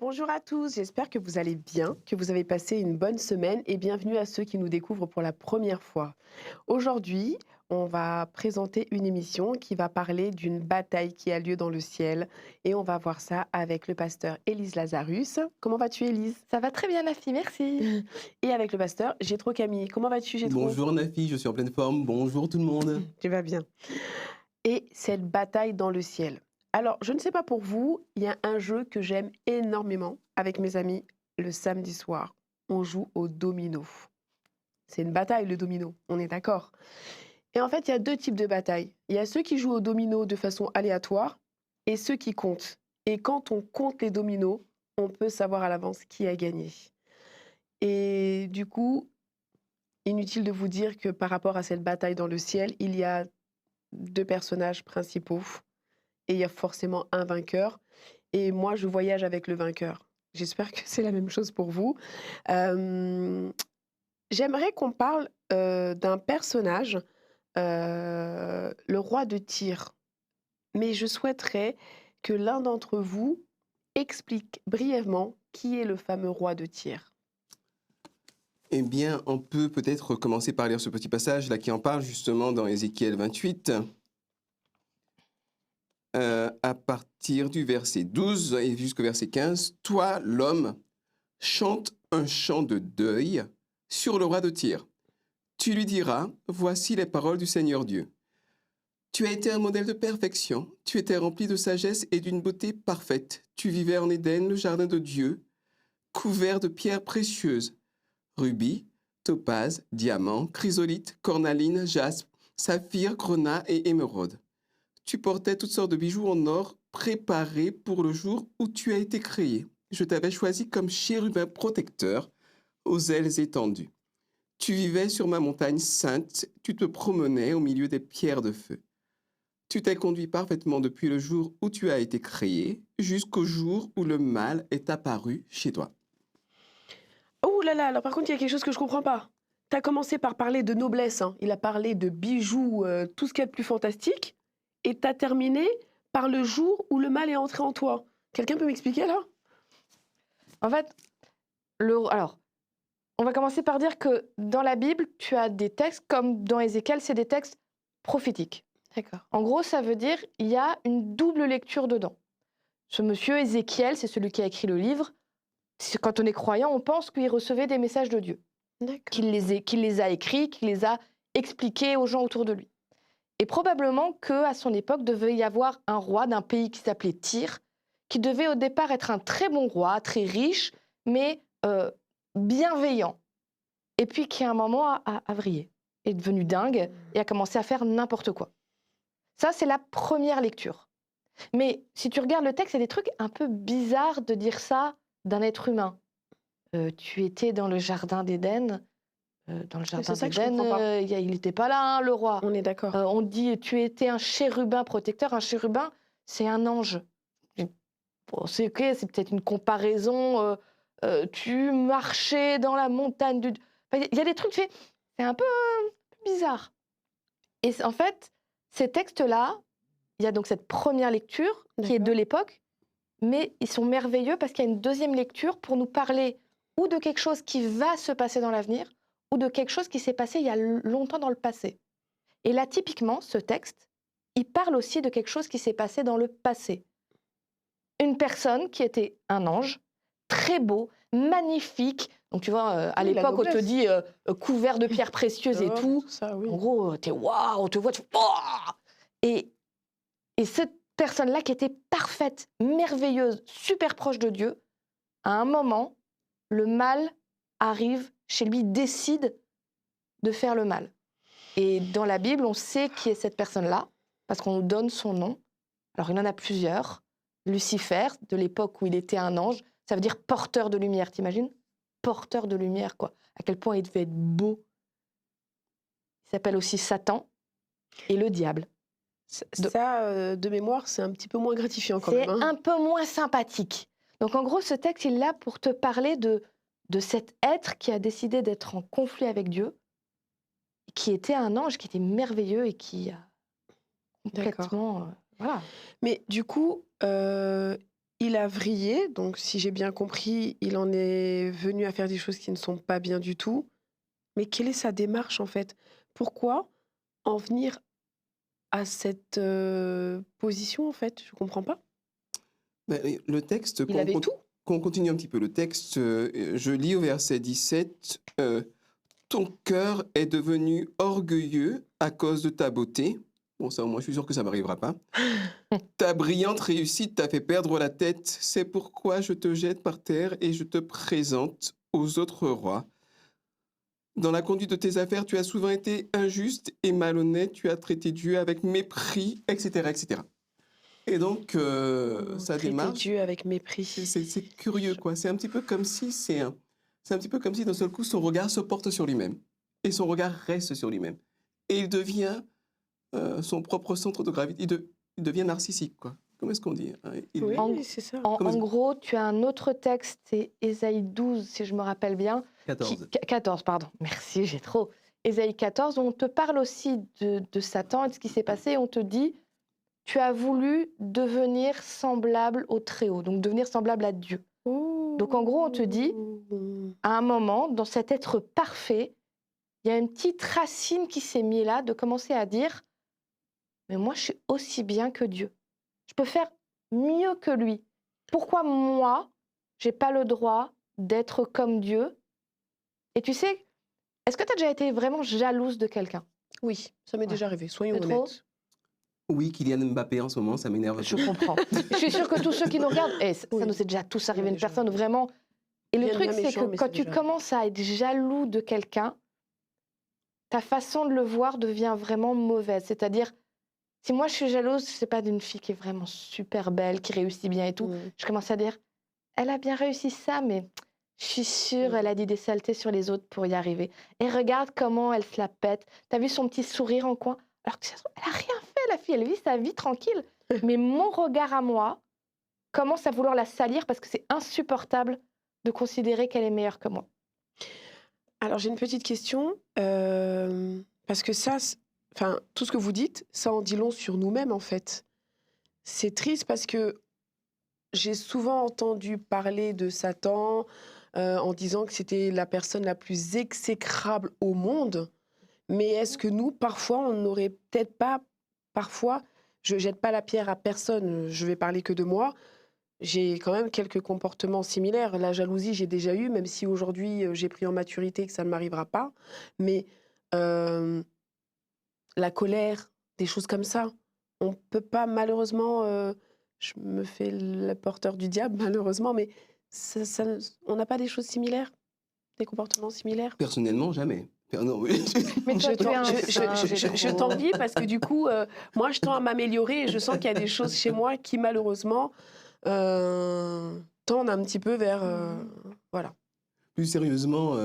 Bonjour à tous, j'espère que vous allez bien, que vous avez passé une bonne semaine et bienvenue à ceux qui nous découvrent pour la première fois. Aujourd'hui, on va présenter une émission qui va parler d'une bataille qui a lieu dans le ciel et on va voir ça avec le pasteur Élise Lazarus. Comment vas-tu Élise? Ça va très bien, Nafi, merci. Et avec le pasteur Gétro Camille. Comment vas-tu Gétro? Bonjour Nafi, je suis en pleine forme. Bonjour tout le monde. Tu vas bien. Et cette bataille dans le ciel. Alors, je ne sais pas pour vous, il y a un jeu que j'aime énormément avec mes amis le samedi soir. On joue au domino. C'est une bataille, le domino, on est d'accord. Et en fait, il y a deux types de batailles. Il y a ceux qui jouent au domino de façon aléatoire et ceux qui comptent. Et quand on compte les dominos, on peut savoir à l'avance qui a gagné. Et du coup, inutile de vous dire que par rapport à cette bataille dans le ciel, il y a deux personnages principaux et il y a forcément un vainqueur. Et moi, je voyage avec le vainqueur. J'espère que c'est la même chose pour vous. Euh, J'aimerais qu'on parle d'un personnage, le roi de Tyr. Mais je souhaiterais que l'un d'entre vous explique brièvement qui est le fameux roi de Tyr. Eh bien, on peut peut-être commencer par lire ce petit passage là qui en parle justement dans Ézéchiel 28, à partir du verset 12 et jusqu'au verset 15. Toi, l'homme, chante un chant de deuil sur le roi de Tyr. Tu lui diras, voici les paroles du Seigneur Dieu. Tu as été un modèle de perfection, tu étais rempli de sagesse et d'une beauté parfaite. Tu vivais en Éden, le jardin de Dieu, couvert de pierres précieuses, rubis, topaze, diamant, chrysolite, cornaline, jaspe, saphir, grenat et émeraude. Tu portais toutes sortes de bijoux en or préparés pour le jour où tu as été créé. Je t'avais choisi comme chérubin protecteur aux ailes étendues. Tu vivais sur ma montagne sainte, tu te promenais au milieu des pierres de feu. Tu t'es conduit parfaitement depuis le jour où tu as été créé jusqu'au jour où le mal est apparu chez toi. Oh là là, alors par contre, il y a quelque chose que je comprends pas. Tu as commencé par parler de noblesse, hein. Il a parlé de bijoux, tout ce qu'il y a de plus fantastique, et tu as terminé par le jour où le mal est entré en toi. Quelqu'un peut m'expliquer là? En fait, alors, on va commencer par dire que dans la Bible, tu as des textes, comme dans Ézéchiel, c'est des textes prophétiques. D'accord. En gros, ça veut dire il y a une double lecture dedans. Ce monsieur Ézéchiel, c'est celui qui a écrit le livre. Quand on est croyant, on pense qu'il recevait des messages de Dieu, D'accord. qu'il les a écrits, qu'il les a expliqués aux gens autour de lui. Et probablement qu'à son époque, devait y avoir un roi d'un pays qui s'appelait Tyr, qui devait au départ être un très bon roi, très riche, mais bienveillant. Et puis qui à un moment a vrillé, est devenu dingue et a commencé à faire n'importe quoi. Ça, c'est la première lecture. Mais si tu regardes le texte, il y a des trucs un peu bizarres de dire ça d'un être humain. Tu étais dans le jardin d'Éden. Dans le jardin C'est ça que je d'Éden, comprends pas. il n'était pas là, hein, le roi. On est d'accord. On dit tu étais un chérubin protecteur. Un chérubin, c'est un ange. Bon, c'est ok, c'est peut-être une comparaison. Tu marchais dans la montagne du. Enfin, il y a des trucs faits. C'est un peu bizarre. Et en fait, ces textes-là, il y a donc cette première lecture qui est de D'accord. l'époque, mais ils sont merveilleux parce qu'il y a une deuxième lecture pour nous parler ou de quelque chose qui va se passer dans l'avenir, ou de quelque chose qui s'est passé il y a longtemps dans le passé. Et là, typiquement, ce texte, il parle aussi de quelque chose qui s'est passé dans le passé. Une personne qui était un ange, très beau, magnifique. Donc tu vois, à Oui, la l'époque, on te noblesse. dit couvert de pierres précieuses et Oh, tout. ça, oui. En gros, t'es waouh, on te voit, tu fais waouh. Et cette personne-là qui était parfaite, merveilleuse, super proche de Dieu, à un moment, le mal arrive chez lui, décide de faire le mal. Et dans la Bible, on sait qui est cette personne-là, parce qu'on nous donne son nom. Alors, il en a plusieurs. Lucifer, de l'époque où il était un ange, ça veut dire porteur de lumière, t'imagines? Porteur de lumière, quoi. À quel point il devait être beau. Il s'appelle aussi Satan et le diable. Ça, de mémoire, c'est un petit peu moins gratifiant quand C'est même, hein. un peu moins sympathique. Donc, en gros, ce texte, il est là pour te parler de cet être qui a décidé d'être en conflit avec Dieu, qui était un ange, qui était merveilleux et qui a D'accord. complètement... voilà. Mais du coup, il il a vrillé, donc si j'ai bien compris, il en est venu à faire des choses qui ne sont pas bien du tout. Mais quelle est sa démarche en fait? Pourquoi en venir à cette, position en fait? Je comprends pas. Ben, et le texte, Il avait tout? qu'on continue un petit peu le texte, je lis au verset 17, ton cœur est devenu orgueilleux à cause de ta beauté. Bon, ça, au moins, je suis sûr que ça m'arrivera pas. Ta brillante réussite t'a fait perdre la tête. C'est pourquoi je te jette par terre et je te présente aux autres rois. Dans la conduite de tes affaires, tu as souvent été injuste et malhonnête. Tu as traité Dieu avec mépris, etc., etc. Et donc, sa Traiter démarche, Dieu avec mépris. c'est curieux, quoi. C'est un petit peu comme si c'est un petit peu comme si d'un seul coup son regard se porte sur lui-même et son regard reste sur lui-même et il devient son propre centre de gravité. Il devient narcissique, quoi. Comment est-ce qu'on dit, hein? Oui, En, c'est ça. Comment en est-ce- gros, tu as un autre texte, c'est Ésaïe 12, si je me rappelle bien. 14. 14, pardon. Merci, j'ai trop. Ésaïe 14, où on te parle aussi de Satan et de ce qui s'est passé. On te dit, tu as voulu devenir semblable au Très-Haut, donc devenir semblable à Dieu. Donc en gros, on te dit, à un moment, dans cet être parfait, il y a une petite racine qui s'est mise là, de commencer à dire, mais moi, je suis aussi bien que Dieu. Je peux faire mieux que lui. Pourquoi moi, j'ai pas le droit d'être comme Dieu? Et tu sais, est-ce que tu as déjà été vraiment jalouse de quelqu'un? Oui, ça m'est Ouais. déjà arrivé, soyons C'est trop? honnêtes. Oui, Kylian Mbappé en ce moment, ça m'énerve un Je peu. comprends. Je suis sûre que tous ceux qui nous regardent, ça Oui, nous est déjà tous ça m'est arrivé, une déjà personne arrivé. vraiment. Et le Bien, truc, bien c'est que méchant, mais quand c'est tu déjà arrivé. commences à être jaloux de quelqu'un, ta façon de le voir devient vraiment mauvaise. C'est-à-dire, si moi je suis jalouse, je sais pas, d'une fille qui est vraiment super belle, qui réussit bien et tout, je commence à dire, elle a bien réussi ça, mais je suis sûre, elle a dit des saletés sur les autres pour y arriver. Et regarde comment elle se la pète. T'as vu son petit sourire en coin? Alors que ça se trouve, elle a rien fait, la fille, elle vit sa vie tranquille. Mais mon regard à moi commence à vouloir la salir parce que c'est insupportable de considérer qu'elle est meilleure que moi. Alors j'ai une petite question, parce que ça, enfin, tout ce que vous dites, ça en dit long sur nous-mêmes en fait. C'est triste parce que j'ai souvent entendu parler de Satan en disant que c'était la personne la plus exécrable au monde. Mais est-ce que nous, parfois, on n'aurait peut-être pas, parfois, je jette pas la pierre à personne, je vais parler que de moi, j'ai quand même quelques comportements similaires. La jalousie, j'ai déjà eu, même si aujourd'hui j'ai pris en maturité que ça ne m'arrivera pas. Mais euh, la colère, des choses comme ça, on peut pas malheureusement. Je me fais le porteur du diable malheureusement, mais on n'a pas des choses similaires, des comportements similaires. Personnellement, jamais. Non, oui. Mais Je toi, tu es un je t'envie parce que du coup, moi, je tends à m'améliorer et je sens qu'il y a des choses chez moi qui, malheureusement, tendent un petit peu vers... voilà. Plus sérieusement,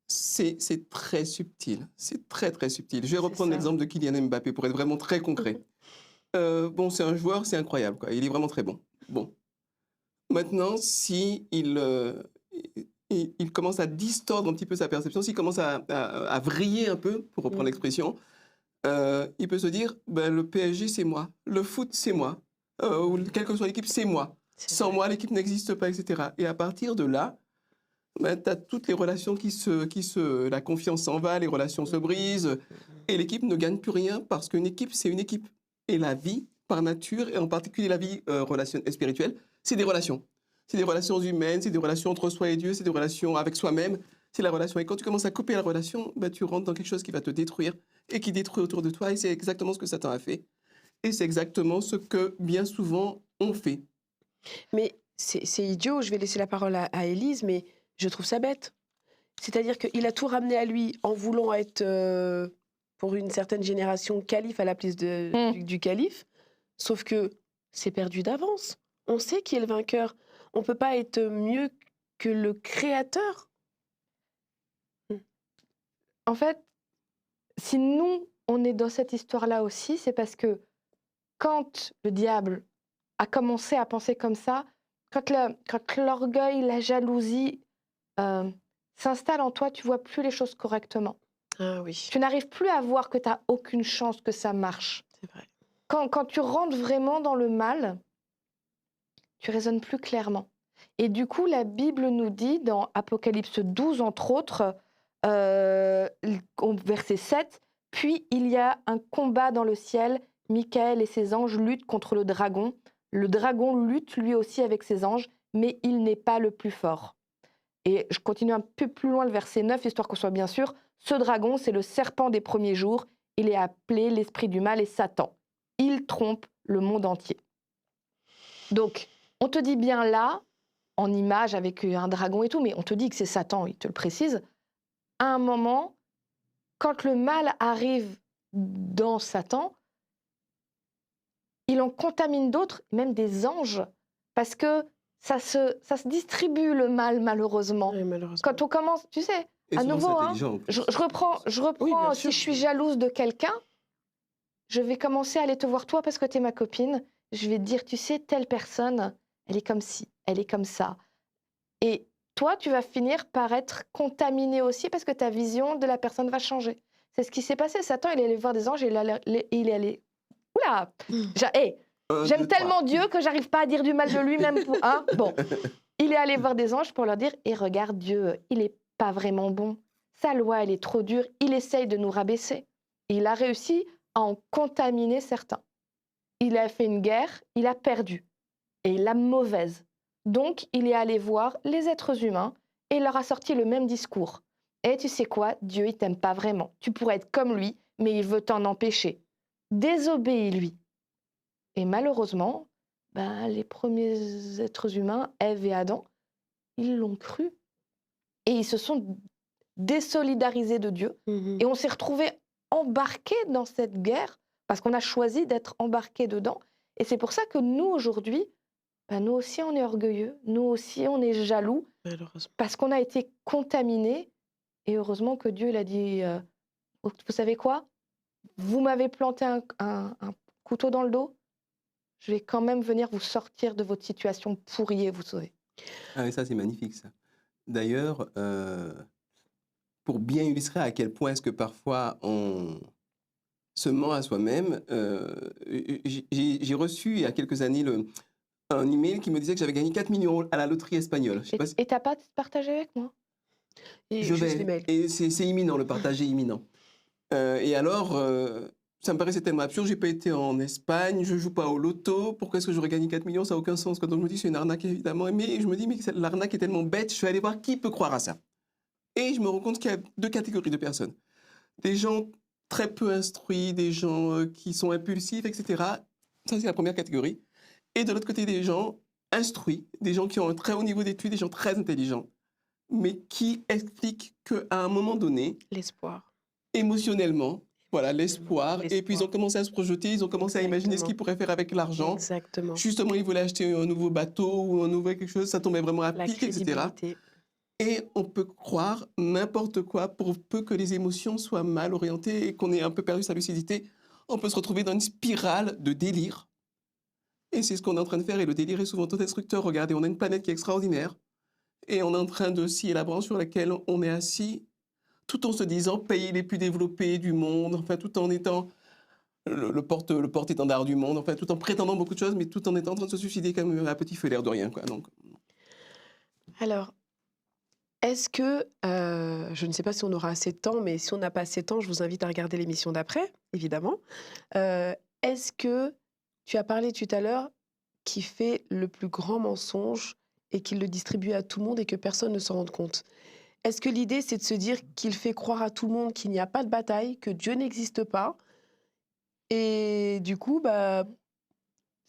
c'est très subtil. C'est très, très subtil. Je vais C'est reprendre ça. l'exemple de Kylian Mbappé pour être vraiment très concret. Bon, c'est un joueur, c'est incroyable, quoi. Il est vraiment très bon. Bon. Maintenant, si il commence à distordre un petit peu sa perception, s'il commence à vriller un peu, pour reprendre Mm. l'expression, il peut se dire, ben, le PSG, c'est moi. Le foot, c'est moi. Ou quelle que soit l'équipe, c'est moi. C'est Sans vrai. moi, l'équipe n'existe pas, etc. Et à partir de là, ben, tu as toutes les relations la confiance s'en va, les relations se brisent, et l'équipe ne gagne plus rien parce qu'une équipe, c'est une équipe. Et la vie, par nature, et en particulier la vie spirituelle, c'est des relations. C'est des relations humaines, c'est des relations entre soi et Dieu, c'est des relations avec soi-même, c'est la relation. Et quand tu commences à couper la relation, ben, tu rentres dans quelque chose qui va te détruire et qui détruit autour de toi, et c'est exactement ce que Satan a fait. Et c'est exactement ce que, bien souvent, on fait. Mais c'est idiot, je vais laisser la parole à Élise, mais je trouve ça bête. C'est-à-dire qu'il a tout ramené à lui en voulant être, pour une certaine génération, calife à la place du calife. Sauf que c'est perdu d'avance. On sait qui est le vainqueur. On ne peut pas être mieux que le créateur. En fait, si nous, on est dans cette histoire-là aussi, c'est parce que quand le diable a commencé à penser comme ça, quand l'orgueil, la jalousie s'installe en toi, tu vois plus les choses correctement. Ah oui, Tu n'arrives plus à voir que tu n'as aucune chance que ça marche. c'est vrai. Quand tu rentres vraiment dans le mal, tu raisonnes plus clairement. Et du coup, la Bible nous dit dans Apocalypse 12, entre autres, au verset 7, « Puis il y a un combat dans le ciel, Michael et ses anges luttent contre le dragon. Le dragon lutte lui aussi avec ses anges, mais il n'est pas le plus fort. » Et je continue un peu plus loin le verset 9, histoire qu'on soit bien sûr. « Ce dragon, c'est le serpent des premiers jours. Il est appelé l'esprit du mal et Satan. Il trompe le monde entier. » Donc, on te dit bien là, en image avec un dragon et tout, mais on te dit que c'est Satan, il te le précise. À un moment, quand le mal arrive dans Satan, il en contamine d'autres, même des anges, parce que ça se distribue le mal, malheureusement. Oui, malheureusement. Quand on commence, tu sais, Et à souvent, nouveau, c'est intelligent. En plus. je reprends Oui, bien si sûr. je suis jalouse de quelqu'un, je vais commencer à aller te voir toi parce que tu es ma copine, je vais te dire, tu sais, telle personne, elle est comme ci, elle est comme ça. Et toi, tu vas finir par être contaminé aussi parce que ta vision de la personne va changer. C'est ce qui s'est passé. Satan, il est allé voir des anges et il est allé... Oula Un, j'aime deux, trois. tellement Dieu que j'arrive pas à dire du mal de lui, même pour... Hein bon, il est allé voir des anges pour leur dire, et regarde Dieu, il est pas vraiment bon. Sa loi, elle est trop dure. Il essaye de nous rabaisser. Et il a réussi à en contaminer certains. Il a fait une guerre, il a perdu. Et la mauvaise. Donc, il est allé voir les êtres humains et il leur a sorti le même discours. Et tu sais quoi, Dieu, il t'aime pas vraiment. Tu pourrais être comme lui, mais il veut t'en empêcher. Désobéis-lui. Et malheureusement, les premiers êtres humains, Ève et Adam, ils l'ont cru. Et ils se sont désolidarisés de Dieu. Et on s'est retrouvés embarqués dans cette guerre parce qu'on a choisi d'être embarqués dedans. Et c'est pour ça que nous, aujourd'hui, nous aussi, on est orgueilleux. Nous aussi, on est jaloux Malheureusement. parce qu'on a été contaminés. Et heureusement que Dieu, il a dit, vous savez quoi? Vous m'avez planté un couteau dans le dos. Je vais quand même venir vous sortir de votre situation pourrie et vous sauver. Ah oui, ça, c'est magnifique, ça. D'ailleurs, pour bien illustrer à quel point est-ce que parfois on se ment à soi-même, j'ai reçu il y a quelques années un email qui me disait que j'avais gagné 4 millions à la loterie espagnole. Je sais pas si... Et t'as pas partagé avec moi? Et Je juste vais. l'email. Et c'est imminent, le partage est imminent. Et alors, ça me paraissait tellement absurde. J'ai pas été en Espagne, je joue pas au loto. Pourquoi est-ce que j'aurais gagné 4 millions? Ça n'a aucun sens. Quand on me dit c'est une arnaque, évidemment. Mais je me dis, mais l'arnaque est tellement bête. Je suis allé voir qui peut croire à ça. Et je me rends compte qu'il y a deux catégories de personnes. Des gens très peu instruits, des gens qui sont impulsifs, etc. Ça, c'est la première catégorie. Et de l'autre côté, des gens instruits, des gens qui ont un très haut niveau d'études, des gens très intelligents, mais qui expliquent qu'à un moment donné, L'espoir. émotionnellement, voilà, l'espoir. Et puis ils ont commencé à se projeter, ils ont commencé à imaginer ce qu'ils pourraient faire avec l'argent. Exactement. Justement, ils voulaient acheter un nouveau bateau ou un nouveau quelque chose, ça tombait vraiment à La pic, etc. crédibilité. Et on peut croire n'importe quoi pour peu que les émotions soient mal orientées et qu'on ait un peu perdu sa lucidité. On peut se retrouver dans une spirale de délire. Et c'est ce qu'on est en train de faire. Et le délire est souvent tout destructeur. Regardez, on a une planète qui est extraordinaire. Et on est en train de scier la branche sur laquelle on est assis, tout en se disant pays les plus développés du monde, enfin tout en étant le porte-étendard du monde, enfin tout en prétendant beaucoup de choses, mais tout en étant en train de se suicider comme un petit feu l'air de rien, quoi. Donc, Alors, est-ce que, je ne sais pas si on aura assez de temps, mais si on n'a pas assez de temps, je vous invite à regarder l'émission d'après, évidemment. Est-ce que tu as parlé tout à l'heure qui fait le plus grand mensonge et qu'il le distribue à tout le monde et que personne ne s'en rende compte? Est-ce que l'idée, c'est de se dire qu'il fait croire à tout le monde qu'il n'y a pas de bataille, que Dieu n'existe pas? Et du coup,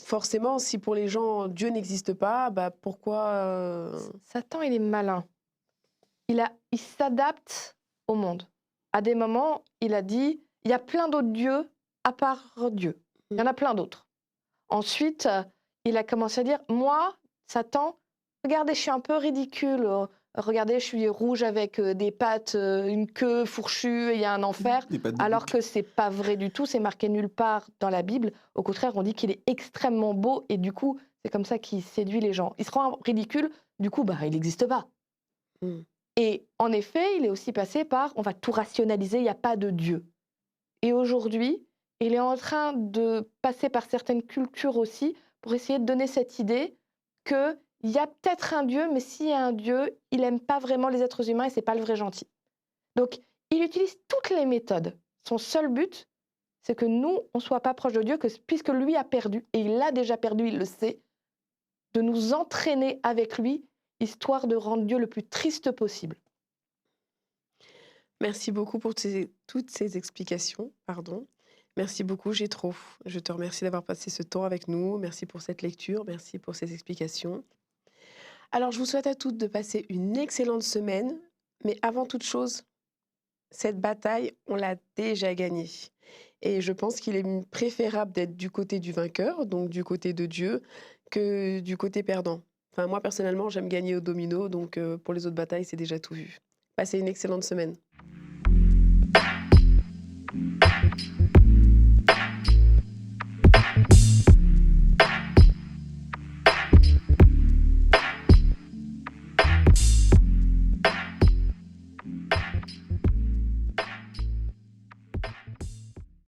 forcément, si pour les gens, Dieu n'existe pas, pourquoi... Satan, il est malin. Il s'adapte au monde. À des moments, il a dit, il y a plein d'autres dieux à part Dieu. Il y en a plein d'autres. Ensuite, il a commencé à dire, moi, Satan, regardez, je suis un peu ridicule. Regardez, je suis rouge avec des pattes, une queue fourchue, et il y a un enfer. Alors que c'est pas vrai du tout, c'est marqué nulle part dans la Bible. Au contraire, on dit qu'il est extrêmement beau et du coup, c'est comme ça qu'il séduit les gens. Il se rend ridicule, du coup, il n'existe pas. Mm. Et en effet, il est aussi passé par, on va tout rationaliser, il n'y a pas de Dieu. Et aujourd'hui, il est en train de passer par certaines cultures aussi pour essayer de donner cette idée qu'il y a peut-être un Dieu, mais s'il y a un Dieu, il n'aime pas vraiment les êtres humains et c'est pas le vrai gentil. Donc, il utilise toutes les méthodes. Son seul but, c'est que nous, on ne soit pas proche de Dieu, puisque lui a perdu, et il a déjà perdu, il le sait, de nous entraîner avec lui, histoire de rendre Dieu le plus triste possible. Merci beaucoup pour toutes ces explications. Pardon. Merci beaucoup, j'ai trop. Je te remercie d'avoir passé ce temps avec nous. Merci pour cette lecture. Merci pour ces explications. Alors, je vous souhaite à toutes de passer une excellente semaine. Mais avant toute chose, cette bataille, on l'a déjà gagnée. Et je pense qu'il est préférable d'être du côté du vainqueur, donc du côté de Dieu, que du côté perdant. Enfin, moi, personnellement, j'aime gagner au domino, donc pour les autres batailles, c'est déjà tout vu. Passez une excellente semaine.